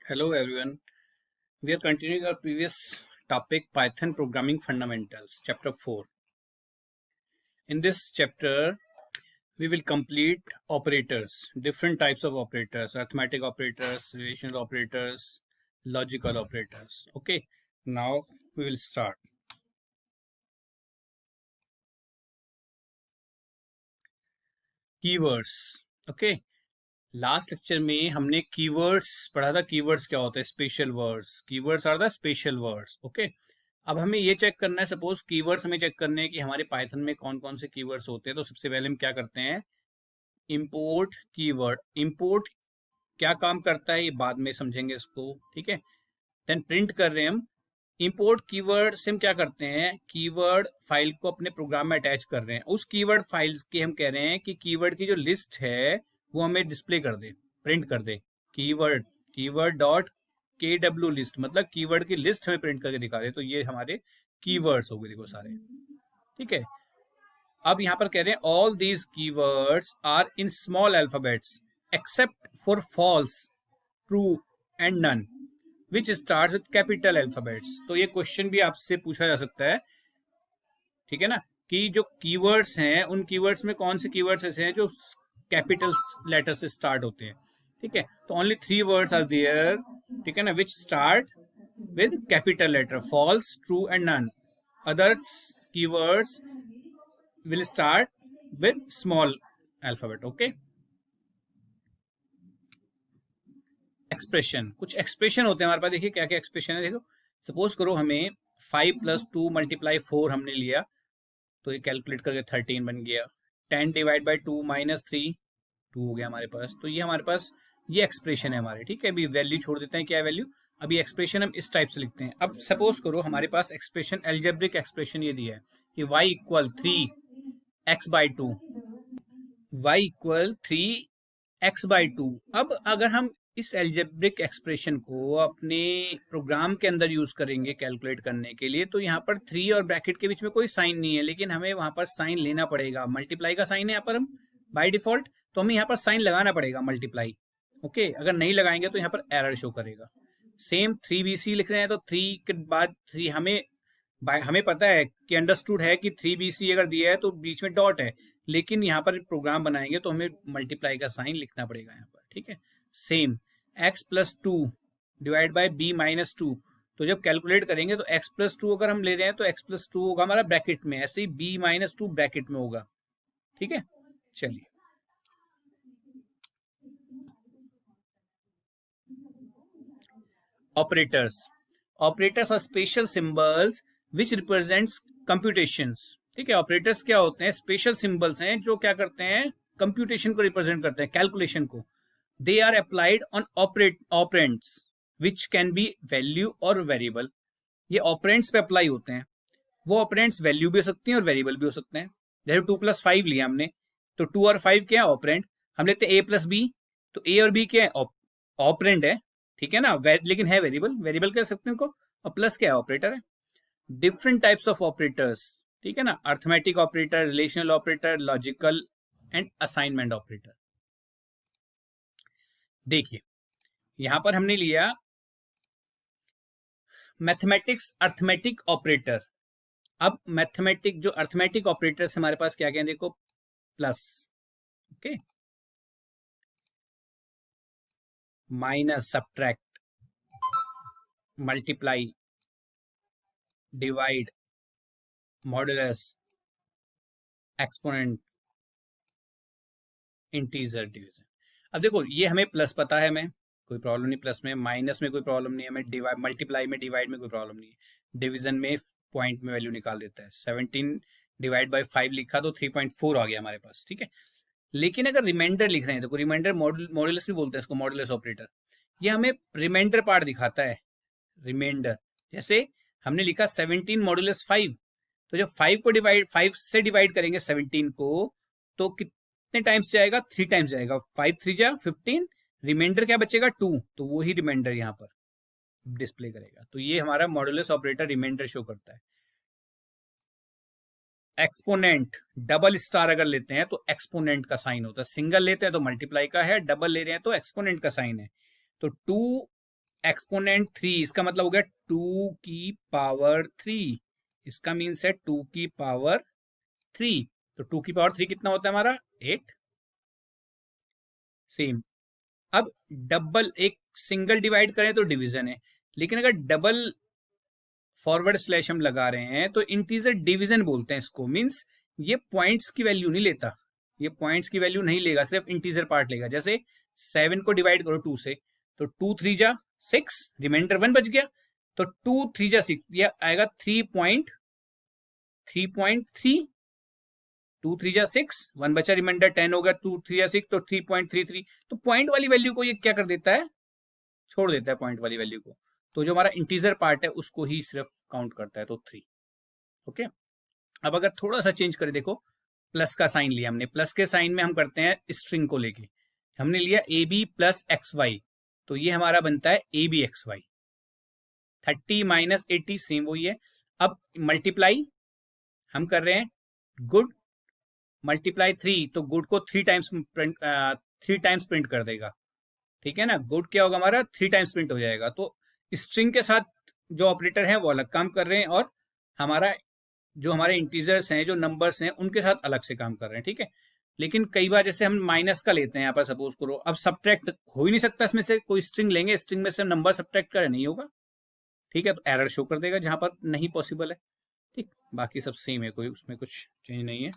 Hello everyone. We are continuing our previous topic, Python Programming Fundamentals, Chapter 4. In this chapter, we will complete operators, different types of operators, arithmetic operators, relational operators, logical operators. Okay, now we will start. Keywords. Okay, last lecture में हमने keywords पढ़ा था। Keywords क्या होता है? Special words. Keywords are the special words. Okay, अब हमें ये चेक करना है, सपोज कीवर्ड्स हमें चेक करने हैं कि हमारे पाइथन में कौन कौन से कीवर्ड्स होते हैं। तो सबसे पहले हम क्या करते हैं? Import keyword. इंपोर्ट क्या काम करता है ये बाद में समझेंगे इसको, ठीक है। देन प्रिंट कर रहे हैं हम। इंपोर्ट कीवर्ड से हम क्या करते हैं? कीवर्ड फाइल को अपने प्रोग्राम में अटैच कर रहे हैं। उस कीवर्ड फाइल्स के हम कह रहे हैं कि कीवर्ड की जो लिस्ट है वो हमें डिस्प्ले कर दे, प्रिंट कर दे। कीवर्ड डॉट KW लिस्ट, मतलब कीवर्ड की लिस्ट हमें प्रिंट करके दिखा दे। तो ये हमारे कीवर्ड्स हो गए, देखो सारे, ठीक है। अब यहां पर कह रहे हैं all these keywords are in small alphabets except for false, true and none which starts with capital alphabets. तो ये क्वेश्चन भी आपसे पूछा जा सकता है, ठीक है ना, कि जो कीवर्ड्स हैं उन कीवर्ड्स में कौन से कीवर्ड्स ऐसे हैं जो कैपिटल लेटर से स्टार्ट होते हैं, ठीक है। तो ओनली 3 वर्ड्स आर देयर, ठीक है ना, which start with capital letter, false, true and none. Others keywords will start with small alphabet. Okay, expression, कुछ एक्सप्रेशन होते हैं हमारे पास। देखिए क्या क्या एक्सप्रेशन है। देखो सपोज करो हमें 5 + 2 × 4 हमने लिया, तो ये कैलकुलेट करके 13 बन गया। 10 / 2 - 3 2 हो गया हमारे पास। तो ये हमारे पास ये एक्सप्रेशन है हमारे, ठीक है। अभी वैल्यू छोड़ देते हैं, क्या वैल्यू। अभी एक्सप्रेशन हम इस टाइप से लिखते हैं। अब सपोज करो हमारे पास एक्सप्रेशन, एल्जेब्रिक एक्सप्रेशन ये दिया है कि y = 3x/2, y = 3x/2। अब अगर हम इस एल्जेब्रिक एक्सप्रेशन को अपने प्रोग्राम के अंदर यूज करेंगे कैलकुलेट करने के लिए, तो यहाँ पर 3 और ब्रैकेट के बीच में कोई साइन नहीं है, लेकिन हमें वहां पर साइन लेना पड़ेगा। मल्टीप्लाई का साइन है यहाँ पर हम बाय डिफॉल्ट, तो हमें यहाँ पर साइन लगाना पड़ेगा मल्टीप्लाई। ओके, अगर नहीं लगाएंगे तो यहाँ पर एरर शो करेगा। सेम 3BC लिख रहे हैं तो 3 के बाद 3 हमें पता है कि अंडरस्टूड है कि 3BC अगर दिया है तो बीच में डॉट है, लेकिन यहाँ पर प्रोग्राम बनाएंगे तो हमें मल्टीप्लाई का साइन लिखना पड़ेगा यहाँ पर, ठीक है। सेम x + 2 / b - 2, तो जब कैलकुलेट करेंगे तो x + 2 अगर हम ले रहे हैं तो x + 2 होगा हमारा ब्रैकेट में, ऐसे ही b - 2 ब्रैकेट में होगा, ठीक है। चलिए operators. Operators are special symbols which represents computations, ठीक है। ऑपरेटर्स क्या होते हैं? स्पेशल सिंबल्स हैं जो क्या करते हैं? कंप्यूटेशन को रिप्रेजेंट करते हैं, कैलकुलेशन को। They are applied on operands which can be value और वेरिएबल। ये ऑपरेंड्स पे अप्लाई होते हैं। वो ऑपरेंड्स वैल्यू भी हो सकती हैं और वेरिएबल भी हो सकते हैं। जैसे 2 + 5 लिया हमने, तो 2 और 5 क्या है? ऑपरेंड। हम लेते हैं a + b, तो a और b क्या है? ऑपरेंड है, ठीक है ना, लेकिन है वेरिएबल। वेरिएबल कह सकते हैं उनको, और प्लस क्या है? ऑपरेटर है। डिफरेंट टाइप्स ऑफ ऑपरेटर्स, ठीक है ना, arithmetic operator, relational operator, logical and assignment operator. देखिए यहां पर हमने लिया मैथमेटिक्स अर्थमेटिक ऑपरेटर। अब मैथमेटिक जो अर्थमेटिक ऑपरेटर्स हमारे पास क्या क्या है? देखो, plus, okay, minus, subtract, multiply, divide, modulus, exponent, integer, division. अब देखो ये हमें प्लस पता है, हमें कोई प्रॉब्लम नहीं प्लस में, माइनस में कोई प्रॉब्लम नहीं है हमें, डिवाइड, मल्टीप्लाई में, डिवाइड में कोई प्रॉब्लम नहीं है, डिवीजन में पॉइंट में वैल्यू निकाल देता है। 17 / 5 लिखा तो 3.4 आ गया हमारे पास, ठीक है। लेकिन अगर रिमाइंडर लिख रहे हैं, तो रिमाइंडर मॉडुलस भी बोलते हैं इसको, मॉडुलस ऑपरेटर, ये हमें रिमाइंडर पार्ट दिखाता है। रिमाइंडर जैसे हमने लिखा 17 मॉडुलस 5, तो जब 5 से डिवाइड करेंगे 17 को, तो कितने टाइम्स जाएगा? 3 टाइम्स जाएगा। 5 3 जा 15, रिमाइंडर क्या बचेगा? 2, तो वो ही रिमाइंडर यहाँ पर डिस्प्ले करेगा। तो ये हमारा मॉडुलस ऑपरेटर रिमाइंडर शो करता है। एक्सपोनेंट, डबल स्टार अगर लेते हैं तो एक्सपोनेंट का साइन होता है। सिंगल लेते हैं तो मल्टीप्लाई का है, डबल ले रहे हैं तो एक्सपोनेंट का साइन है। तो 2 एक्सपोनेंट 3, इसका मतलब हो गया 2 की पावर 3, इसका मीन्स है 2 की पावर 3। तो 2 की पावर 3 कितना होता है हमारा? 8। सेम। अब डबल, एक सिंगल डिवाइड करें तो डिवीजन है, लेकिन अगर डबल फॉरवर्ड स्लैश हम लगा रहे हैं तो इंटीजर डिवीजन बोलते हैं इसको। मींस ये पॉइंट्स की वैल्यू नहीं लेता, ये पॉइंट्स की वैल्यू नहीं लेगा, सिर्फ इंटीजर पार्ट लेगा। जैसे 7 को डिवाइड करो 2 से, तो 2 3 जा 6, रिमाइंडर 1 बच गया, तो 2 3 जा 6, ये आएगा 3.3, 2 3 जा 6, 1 बचा, रिमाइंडर 10 हो गया, 2 3 जा 6 तो 3.33। तो पॉइंट वाली वैल्यू को ये क्या कर देता है? छोड़ देता है पॉइंट वाली वैल्यू को। तो जो हमारा इंटीजर पार्ट है उसको ही सिर्फ काउंट करता है, तो 3। ओके। अब अगर थोड़ा सा चेंज करें, देखो प्लस का साइन लिया हमने, प्लस के साइन में हम करते हैं स्ट्रिंग को लेके, हमने लिया A B plus X Y, तो ये हमारा बनता है A B X Y. 30 minus 80 same वही है। अब मल्टीप्लाई हम कर रहे हैं, गुड मल्टीप्लाई 3, तो गुड को 3 टाइम्स प्रिंट कर देगा, ठीक है ना। गुड क्या होगा हमारा? 3 टाइम्स प्रिंट हो जाएगा। तो स्ट्रिंग के साथ जो ऑपरेटर है वो अलग काम कर रहे हैं, और हमारा जो हमारे इंटीजर्स हैं, जो नंबर्स हैं, उनके साथ अलग से काम कर रहे हैं, ठीक है। लेकिन कई बार जैसे हम माइनस का लेते हैं यहाँ पर, सपोज करो, अब सब्ट्रैक्ट हो ही नहीं सकता इसमें से, कोई स्ट्रिंग लेंगे, स्ट्रिंग में से नंबर सब्ट्रैक्ट करें नहीं होगा, ठीक है, तो एरर शो कर देगा जहां पर नहीं पॉसिबल है, ठीक। बाकी सब सेम है, कोई उसमें कुछ चेंज नहीं है।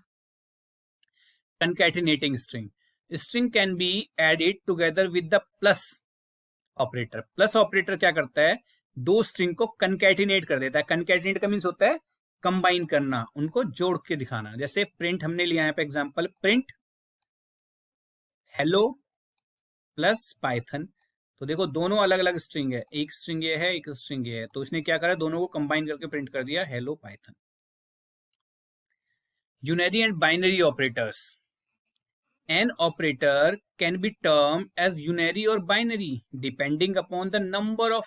Concatenating string, string can be added together with the plus operator. Plus operator क्या करता है? दो स्ट्रिंग को कंकैटिनेट कर देता है। कंकैटिनेट का मीन्स होता है कंबाइन करना, उनको जोड़ के दिखाना। जैसे प्रिंट हमने लिया है पे example, print hello plus Python, तो देखो दोनों अलग अलग स्ट्रिंग है, एक स्ट्रिंग ये है, एक स्ट्रिंग ये है, तो इसने क्या करा? दोनों को कंबाइन करके प्रिंट कर दिया hello Python. Unary and binary operators, an operator can be termed as unary or binary depending upon the number of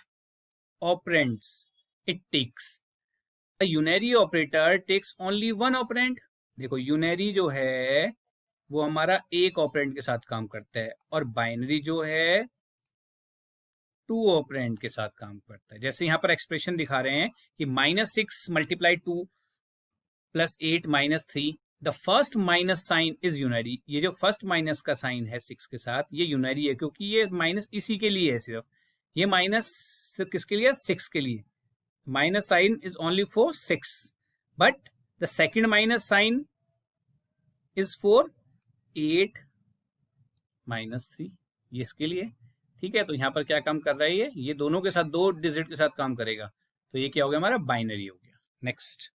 operands it takes. A unary operator takes only one operand. देखो unary जो है वो हमारा एक operand के साथ काम करता है, और बाइनरी जो है 2 ऑपरेंड के साथ काम करता है। जैसे यहाँ पर एक्सप्रेशन दिखा रहे हैं कि -6 multiply 2 plus 8 minus 3, the first minus sign is unary. ये जो फर्स्ट माइनस का साइन है 6 के साथ, ये यूनरी है, क्योंकि ये माइनस इसी के लिए है सिर्फ, ये माइनस किसके लिए? 6 के लिए। Minus sign is only for 6, but the second minus sign is for 8 minus 3, ये इसके लिए, ठीक है। तो यहाँ पर क्या काम कर रहा है? ये दोनों के साथ, दो डिजिट के साथ काम करेगा, तो ये क्या हो गया? हमारा बाइनरी हो गया। नेक्स्ट,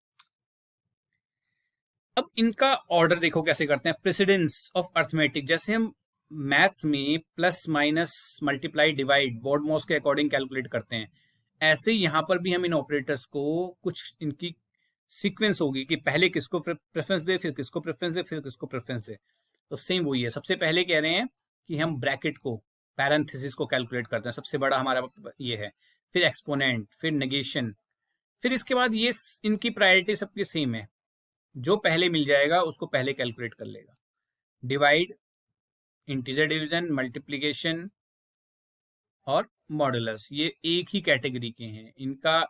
अब इनका ऑर्डर देखो कैसे करते हैं, प्रेसिडेंस ऑफ अर्थमेटिक। जैसे हम मैथ्स में plus minus multiply divide BODMAS के अकॉर्डिंग कैलकुलेट करते हैं, ऐसे यहाँ पर भी हम इन ऑपरेटर्स को कुछ इनकी सीक्वेंस होगी कि पहले किसको प्रेफरेंस दे, फिर किसको प्रेफरेंस दे, फिर किसको प्रेफरेंस दे। तो सेम वही है। सबसे पहले कह रहे हैं कि हम ब्रैकेट को, पैरेंथेसिस को कैलकुलेट करते हैं, सबसे बड़ा हमारा ये है, फिर एक्सपोनेंट, फिर नेगेशन, फिर इसके बाद ये इनकी प्रायोरिटी सबकी सेम है, जो पहले मिल जाएगा उसको पहले कैलकुलेट कर लेगा। डिवाइड, इंटीजर डिवीजन, मल्टीप्लिकेशन और मॉडुलस, ये एक ही कैटेगरी के हैं, इनका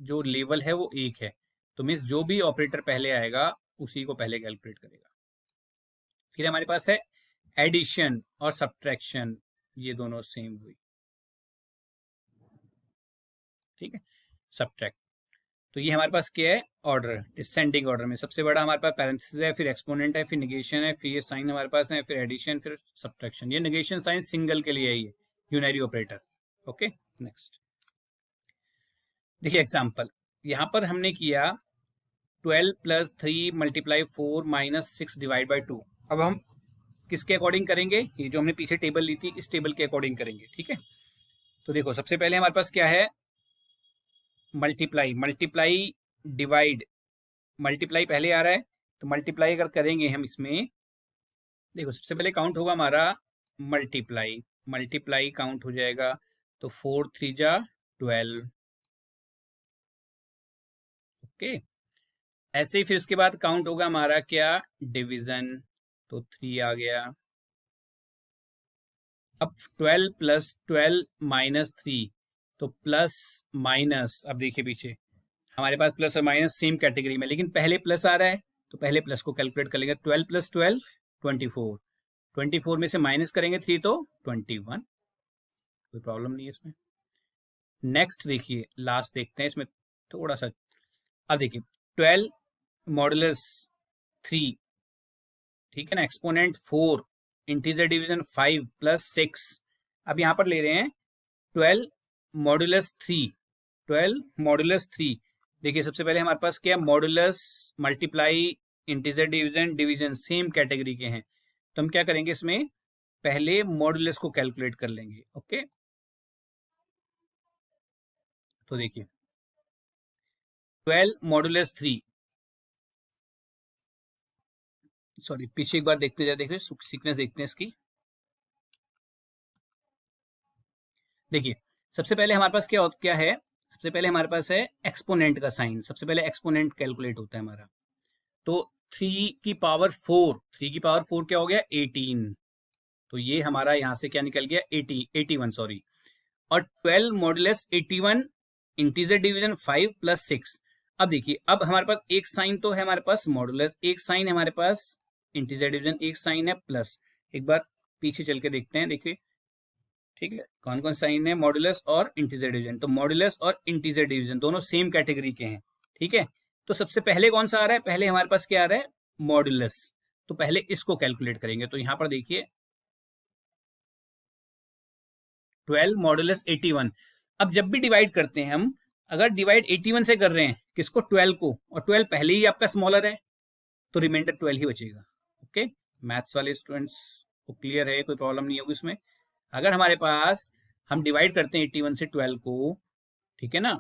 जो लेवल है वो एक है। तो मीन्स जो भी ऑपरेटर पहले आएगा उसी को पहले कैलकुलेट करेगा। फिर हमारे पास है एडिशन और सब्ट्रैक्शन, ये दोनों सेम हुई, ठीक है। सब्ट्रैक्ट, तो ये हमारे पास क्या है? ऑर्डर, डिसेंडिंग ऑर्डर में। सबसे बड़ा हमारे पास पैरेंथेसिस है, फिर एक्सपोनेंट है, फिर नेगेशन है, फिर ये साइन हमारे पास है, फिर एडिशन, फिर सब्ट्रैक्शन। ये नेगेशन साइन सिंगल के लिए है, ये यूनरी ऑपरेटर। ओके, नेक्स्ट देखिए एग्जांपल, यहाँ पर हमने किया 12 plus 3 multiply 4 minus 6 divide by 2। अब हम किसके अकॉर्डिंग करेंगे? ये जो हमने पीछे टेबल ली थी, इस टेबल के अकॉर्डिंग करेंगे, ठीक है। तो देखो सबसे पहले हमारे पास क्या है? मल्टीप्लाई, मल्टीप्लाई डिवाइड, मल्टीप्लाई पहले आ रहा है, तो मल्टीप्लाई अगर करेंगे हम इसमें, देखो सबसे पहले काउंट होगा हमारा मल्टीप्लाई, मल्टीप्लाई काउंट हो जाएगा, तो 4 3 जा 12। ओके, ऐसे ही फिर इसके बाद काउंट होगा हमारा क्या? डिवीजन, तो 3 आ गया। अब 12 प्लस 12 माइनस 3, तो प्लस माइनस, अब देखिए पीछे हमारे पास प्लस और माइनस सेम कैटेगरी में, लेकिन पहले प्लस आ रहा है तो पहले प्लस को कैलकुलेट कर लेंगे। 12 + 12 24, 24 में से माइनस करेंगे 3 तो 21, कोई प्रॉब्लम नहीं है इसमें। नेक्स्ट देखिए, लास्ट देखते हैं इसमें थोड़ा सा। अब देखिए 12 मॉडुलस 3, ठीक है ना, एक्सपोनेंट 4, इंटीजर डिवीजन 5 + 6। अब यहां पर ले रहे हैं 12 मॉडुलस 3, 12 मॉडुलस 3। देखिए सबसे पहले हमारे पास क्या, modulus multiply integer division division same category के हैं, तो हम क्या करेंगे इसमें, पहले मॉडुलस को कैलकुलेट कर लेंगे। ओके, तो देखिए 12 मॉडुलस 3, सॉरी पीछे एक बार देखते जाए, देखिए सीक्वेंस देखते हैं इसकी। देखिए सबसे पहले हमारे पास क्या है, सबसे पहले हमारे पास है एक्सपोनेंट का साइन, सबसे पहले एक्सपोनेंट कैलकुलेट होता है हमारा। तो 3 की पावर 4, 3 की पावर 4 क्या हो गया, 18। तो ये हमारा यहां से क्या निकल गया, 81 सॉरी। और 12 मॉडुलस 81 इंटीजर डिवीजन 5 + 6। अब देखिए, अब हमारे पास एक साइन तो है हमारे पास मॉडुलस, एक साइन है हमारे पास इंटीजर डिवीजन, एक साइन है प्लस। एक बार पीछे चल के देखते हैं, देखिए ठीक है, कौन कौन साइन है, मॉडुलस और इंटीजर डिवीजन। तो मॉडुलस और इंटीजर डिवीजन दोनों सेम कैटेगरी के हैं, ठीक है। तो सबसे पहले कौन सा आ रहा है, पहले हमारे पास क्या आ रहा है, मॉडुलस। तो पहले इसको कैलकुलेट करेंगे। तो यहां पर देखिए 12 मॉडुलस 81। अब जब भी डिवाइड करते हैं हम, अगर डिवाइड 81 से कर रहे हैं किसको, 12 को, और 12 पहले ही आपका स्मॉलर है, तो रिमाइंडर 12 ही बचेगा। ओके, मैथ्स वाले स्टूडेंट्स को क्लियर है, कोई प्रॉब्लम नहीं होगी इसमें। अगर हमारे पास हम डिवाइड करते हैं 81 से 12 को, ठीक है ना,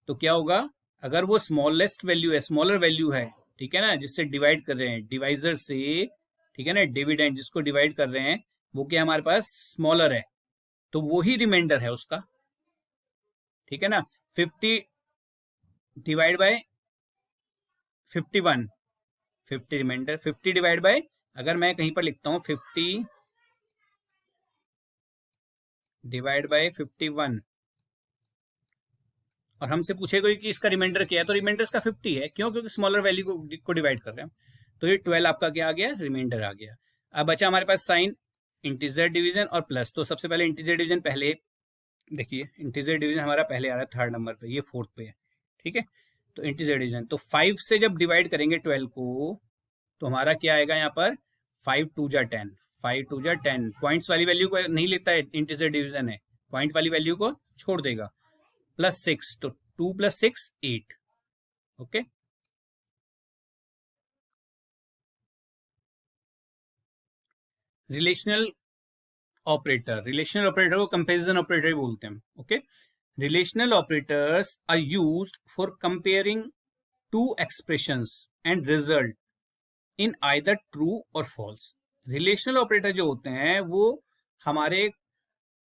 तो क्या होगा, अगर वो स्मॉलेस्ट वैल्यू है, स्मॉलर वैल्यू है, ठीक है ना, जिससे डिवाइड कर रहे हैं, डिवाइजर से, ठीक है ना, डिविडेंड जिसको डिवाइड कर रहे हैं, वो क्या हमारे पास स्मॉलर है, तो वो ही रिमाइंडर है उसका, ठीक है ना। 50 divide by 51, 50 reminder, 50 divide by, अगर मैं कहीं पर लिखता हूं 50 डिवाइड बाय 51, और हमसे पूछे कोई कि इसका रिमाइंडर क्या है, तो रिमाइंडर इसका 50 है, क्यों, क्योंकि स्मॉलर वैल्यू को डिवाइड कर रहे हैं। तो ये 12 आपका क्या आ गया, रिमाइंडर आ गया। अब बचा हमारे पास साइन इंटीजर डिवीजन और प्लस। तो सबसे पहले इंटीजर डिवीजन, पहले देखिए इंटीजर डिवीजन हमारा पहले आ रहा है 3rd नंबर पे, ये 4th पे है, ठीक है। तो इंटीजर डिवीजन, तो 5 से जब डिवाइड करेंगे 12 को, तो हमारा क्या आएगा यहाँ पर, 5 2 जा 10, 5 2 जा 10। पॉइंट्स वाली वैल्यू को नहीं लेता है, इंटीजर डिवीजन है, पॉइंट वाली वैल्यू को छोड़ देगा। +6, तो 2 + 6 8। Okay, relational operator, relational operator को कंपैरिजन ऑपरेटर बोलते हैं। Okay, relational operators are used for comparing two expressions and result in either true or false. Relational operator जो होते हैं वो हमारे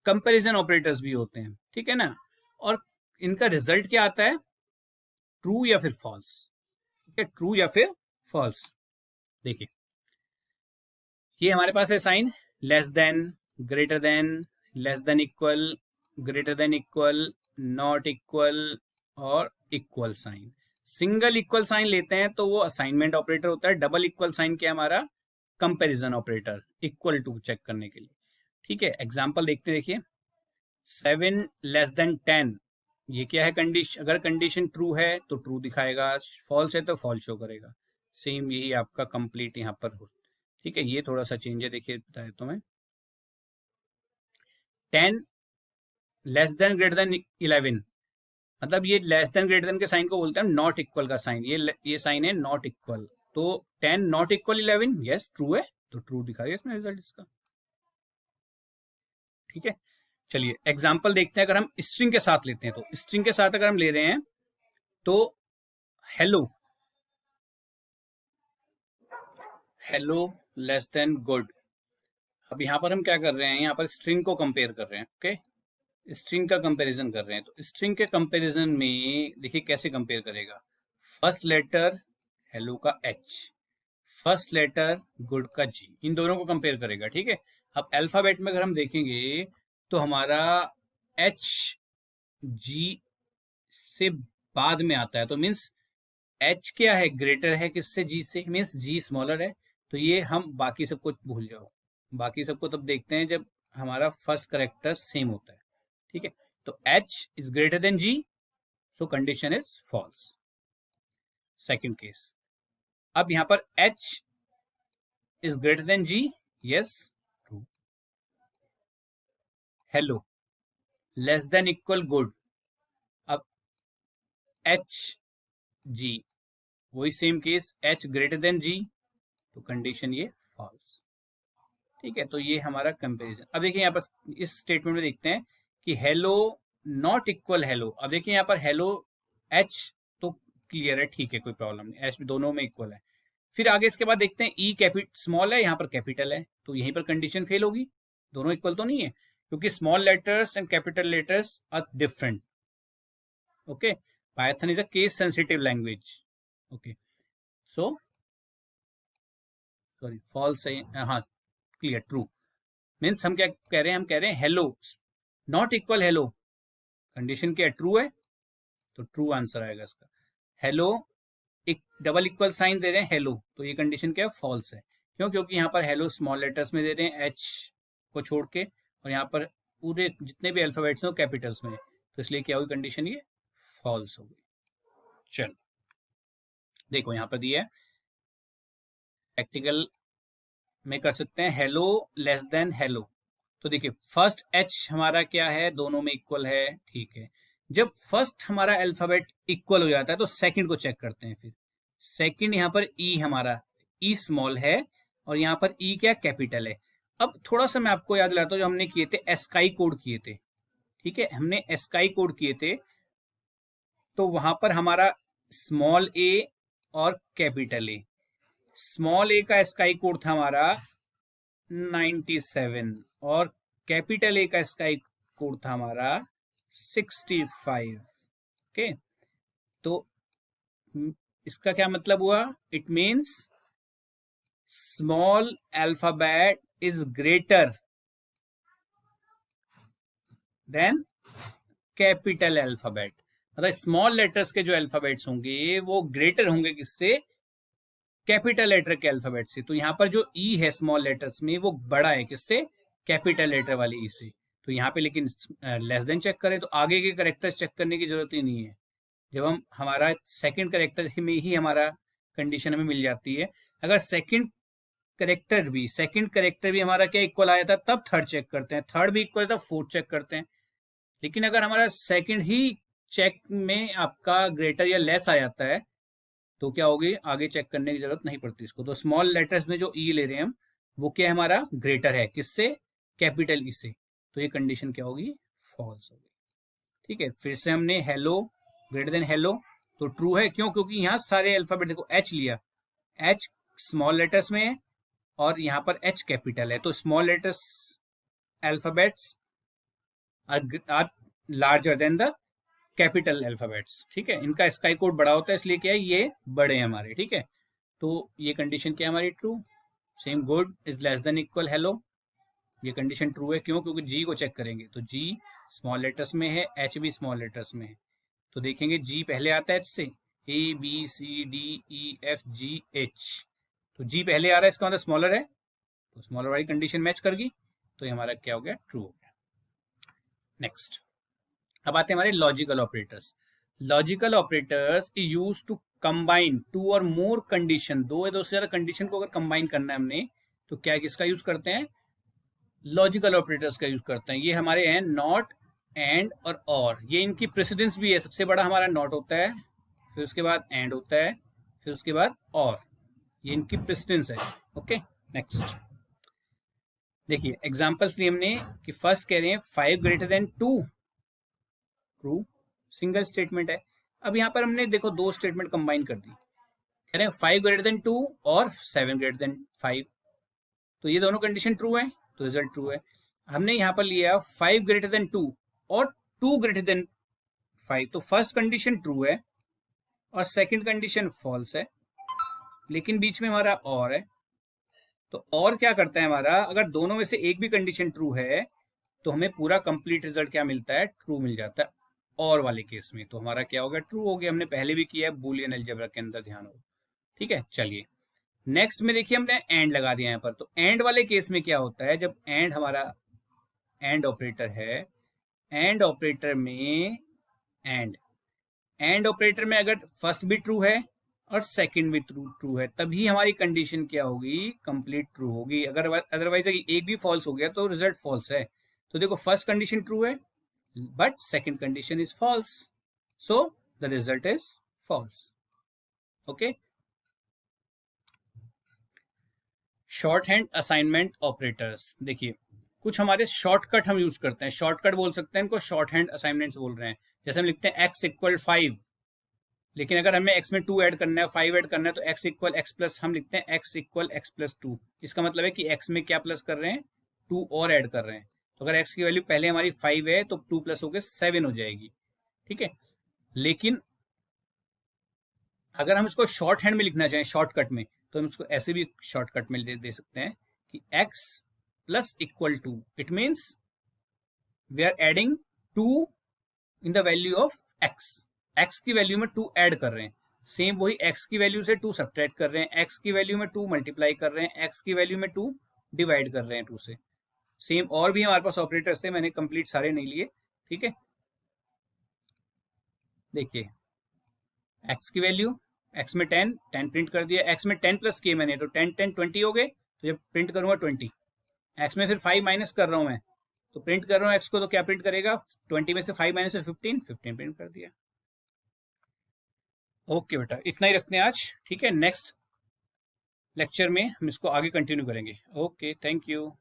कंपैरिजन ऑपरेटर्स भी होते हैं, ठीक है ना, और इनका रिजल्ट क्या आता है, ट्रू या फिर फॉल्स, ठीक है, ट्रू या फिर फॉल्स। देखिए ये हमारे पास है sign less than, greater than, less than equal, greater than equal, not equal और equal sign. Single equal sign लेते हैं तो वो असाइनमेंट ऑपरेटर होता है, डबल इक्वल साइन क्या हमारा, comparison operator, equal to check करने के लिए, ठीक है। एग्जांपल देखते, देखिए 7 लेस देन 10, ये क्या है कंडीशन, अगर कंडीशन ट्रू है तो ट्रू दिखाएगा, फॉल्स है तो फॉल्स शो करेगा। सेम यही आपका कंप्लीट यहाँ पर हो, ठीक है। ये थोड़ा सा चेंज है, देखिए बताया तो मैं, 10 लेस देन ग्रेटर देन 11, मतलब ये लेस देन ग्रेटर देन के साइन को बोलते हैं नॉट इक्वल का साइन, ये साइन है नॉट इक्वल। तो 10 नॉट इक्वल 11, यस ट्रू है, तो ट्रू दिखा दिया इसमें रिजल्ट इसका, ठीक है। चलिए एग्जाम्पल देखते हैं, अगर हम स्ट्रिंग के साथ लेते हैं, तो स्ट्रिंग के साथ अगर हम ले रहे हैं तो hello, hello less then good. अब यहां पर हम क्या कर रहे हैं, यहाँ पर स्ट्रिंग को कंपेयर कर रहे हैं, ओके, स्ट्रिंग का कंपैरिजन कर रहे हैं। तो स्ट्रिंग के कंपैरिजन में देखिए कैसे कंपेयर करेगा, फर्स्ट लेटर हेलो का H, फर्स्ट लेटर गुड का G, इन दोनों को कंपेयर करेगा, ठीक है। अब अल्फाबेट में अगर हम देखेंगे तो हमारा H जी से बाद में आता है, तो मीन्स एच क्या है, ग्रेटर है किससे, जी से, मीन्स जी स्मॉलर है। तो ये हम बाकी सबको भूल जाओ, बाकी सबको तब देखते हैं जब हमारा फर्स्ट करेक्टर सेम होता है, ठीक है। तो H is greater than G, so condition is false. Second case, अब यहां पर H is greater than G, yes true. Hello less than equal good, अब एच जी, वही same case, H greater than G, तो condition ये false, ठीक है। तो ये हमारा कंपैरिजन। अब देखिए यहाँ पर इस स्टेटमेंट में देखते हैं कि हेलो नॉट इक्वल हेलो। अब देखिए यहाँ पर हेलो एच तो क्लियर है, ठीक है, कोई प्रॉब्लम नहीं, एच दोनों में इक्वल है। फिर आगे इसके बाद देखते हैं ई स्मॉल है, यहाँ पर कैपिटल है, तो यहीं पर कंडीशन फेल होगी, दोनों इक्वल तो नहीं है, क्योंकि small letters and capital letters are different. Okay, Python is a case sensitive language. Okay, so sorry false है, हाँ क्लियर, ट्रू। मीन्स हम क्या कह रहे हैं, हम कह रहे हैं hello not equal hello, condition क्या है, ट्रू है, तो ट्रू आंसर आएगा इसका। हेलो एक डबल इक्वल साइन दे रहे हैं हेलो, तो ये कंडीशन क्या है, फॉल्स है। क्यों, क्योंकि यहाँ पर हेलो स्मॉल लेटर्स में दे रहे हैं एच को छोड़ के, और यहाँ पर पूरे जितने भी अल्फाबेट्स हैं वो कैपिटल्स में, तो इसलिए क्या हुई कंडीशन, ये फॉल्स हो गई। चलो देखो यहाँ पर दिया है, प्रैक्टिकल में कर सकते हैं, हेलो लेस देन हेलो। तो देखिए फर्स्ट एच हमारा क्या है, दोनों में इक्वल है, ठीक है। जब फर्स्ट हमारा अल्फाबेट इक्वल हो जाता है तो सेकंड को चेक करते हैं। फिर सेकंड यहाँ पर ई हमारा ई स्मॉल है, और यहाँ पर ई क्या कैपिटल है। अब थोड़ा सा मैं आपको याद दिलाता हूँ, जो हमने किए थे एस्काई कोड किए थे, ठीक है, हमने एस्काई कोड किए थे, तो वहां पर हमारा स्मॉल ए और कैपिटल ए, स्मॉल ए का एस्काई कोड था हमारा 97, और कैपिटल ए का स्काई कोड था हमारा 65। ओके, तो इसका क्या मतलब हुआ, it means small alphabet is greater then capital alphabet. मतलब स्मॉल लेटर्स के जो अल्फाबेट्स होंगे वो ग्रेटर होंगे किससे, कैपिटल लेटर के अल्फाबेट से। तो यहाँ पर जो ई है स्मॉल लेटर्स में वो बड़ा है किससे, कैपिटल लेटर वाले ई से। तो यहाँ पे लेकिन लेस देन चेक करें तो आगे के करेक्टर्स चेक करने की जरूरत ही नहीं है, जब हम हमारा सेकंड करेक्टर में ही हमारा कंडीशन हमें मिल जाती है। अगर सेकंड करेक्टर भी हमारा क्या इक्वल आया था तब थर्ड चेक करते हैं, थर्ड भी इक्वल था फोर्थ चेक करते हैं। लेकिन अगर हमारा सेकंड ही चेक में आपका ग्रेटर या लेस आ जाता है तो क्या होगी, आगे चेक करने की जरूरत नहीं पड़ती इसको। तो स्मॉल लेटर्स में जो ई ले रहे हैं हम, वो क्या है, हमारा ग्रेटर है किससे, कैपिटल ई से, तो ये कंडीशन क्या होगी, फॉल्स होगी। ठीक है, फिर से हमने हेलो ग्रेटर देन हेलो, तो ट्रू है, क्यों, क्योंकि यहाँ सारे अल्फाबेट देखो एच लिया, एच स्मॉल लेटर्स में है और यहाँ पर एच कैपिटल है, तो small letters alphabets are larger than the capital alphabets. ठीक है, इनका स्काई कोड बड़ा होता है, इसलिए क्या है, ये बड़े हैं हमारे। ठीक है, तो ये कंडीशन क्या है हमारी, true. Same good is less than equal hello, ये कंडीशन ट्रू है, क्यों, क्योंकि जी को चेक करेंगे तो जी स्मॉल लेटर्स में है, एच भी स्मॉल लेटर्स में है, तो देखेंगे जी पहले आता है एच से, A B C D E F G H, तो जी पहले आ रहा है, इसका मतलब स्मॉलर है, तो स्मॉलर वाली कंडीशन मैच कर गई, तो ये हमारा क्या हो गया, ट्रू हो गया। नेक्स्ट, अब आते हैं हमारे logical operators. Logical operators use to combine two or more condition, दो या दो से ज्यादा कंडीशन को अगर कंबाइन करना है हमने, तो क्या किसका यूज करते हैं, लॉजिकल ऑपरेटर्स का यूज करते हैं। ये हमारे हैं नॉट, एंड और ये इनकी प्रेसिडेंस भी है, सबसे बड़ा हमारा नॉट होता है, फिर उसके बाद एंड होता है, फिर उसके बाद और, ये इनकी प्रेसिडेंस है। ओके, नेक्स्ट देखिए एग्जांपल्स लिए हमने कि फर्स्ट कह रहे हैं 5 greater than 2, true, single statement है। अब यहाँ पर हमने देखो दो स्टेटमेंट कंबाइन कर दी, कह रहे हैं 5 ग्रेटर देन 2 और 7 ग्रेटर देन 5, तो ये दोनों कंडीशन ट्रू है, तो रिजल्ट ट्रू है। हमने यहाँ पर लिया 5 ग्रेटर देन 2 और 2 ग्रेटर देन 5, तो फर्स्ट कंडीशन ट्रू है और सेकंड कंडीशन फॉल्स है, लेकिन बीच में हमारा और है, तो और क्या करता है हमारा, अगर दोनों में से एक भी कंडीशन ट्रू है तो हमें पूरा कंप्लीट रिजल्ट क्या मिलता है, ट्रू मिल जाता है। और वाले केस में, तो हमारा क्या हो गया, ट्रू हो गया। हमने पहले भी किया है बूलियन अलजेब्रा के अंदर, ध्यान हो। ठीक है, चलिए नेक्स्ट में देखिए हमने एंड लगा दिया यहाँ पर। तो एंड वाले केस में क्या होता है, जब एंड हमारा एंड ऑपरेटर है, एंड ऑपरेटर में एंड एंड ऑपरेटर में अगर फर्स्ट भी ट्रू है और सेकंड भी ट्रू है, तभी हमारी कंडीशन क्या होगी, कंप्लीट ट्रू होगी। अगर अदरवाइज अगर एक भी फॉल्स हो गया तो रिजल्ट फॉल्स है। तो देखो फर्स्ट कंडीशन ट्रू है but second condition is false, so the result is false. Okay, short hand assignment operators, देखिए कुछ हमारे शॉर्टकट हम यूज करते हैं, शॉर्टकट बोल सकते हैं इनको, शॉर्ट हैंड असाइनमेंट्स बोल रहे हैं। जैसे हम लिखते हैं x इक्वल 5, लेकिन अगर हमें x में 2 ऐड करना है, 5 ऐड करना है, तो x इक्वल x प्लस, हम लिखते हैं x इक्वल x प्लस 2। इसका मतलब है कि x में क्या प्लस कर रहे हैं, 2 और ऐड कर रहे हैं। तो अगर x की वैल्यू पहले हमारी 5 है तो 2 प्लस होकर 7 हो जाएगी। ठीक है, लेकिन अगर हम इसको शॉर्ट हैंड में लिखना चाहें, शॉर्टकट में, तो हम इसको ऐसे भी शॉर्टकट में दे सकते हैं कि x plus equal to, it means we are adding 2 in the value of x की वैल्यू में 2 ऐड कर रहे हैं। सेम वही x की वैल्यू से 2 सब्ट्रैक्ट कर रहे हैं, x की वैल्यू में 2 मल्टीप्लाई कर रहे हैं, x की वैल्यू में 2 डिवाइड कर रहे हैं 2 से। सेम और भी हमारे पास ऑपरेटर्स थे, मैंने कंप्लीट सारे नहीं लिए। ठीक है, देखिए x की वैल्यू, x में 10 प्रिंट कर दिया, x में 10 प्लस किए मैंने तो 10 10 20 हो गए, तो जब प्रिंट करूंगा 20। x में फिर 5 माइनस कर रहा हूं मैं, तो प्रिंट कर रहा हूं x को, तो क्या प्रिंट करेगा, 20 में से 5 माइनस 15 प्रिंट कर दिया। ओके बेटा, इतना ही रखते हैं आज। ठीक है, नेक्स्ट लेक्चर में हम इसको आगे कंटिन्यू करेंगे। Okay, thank you.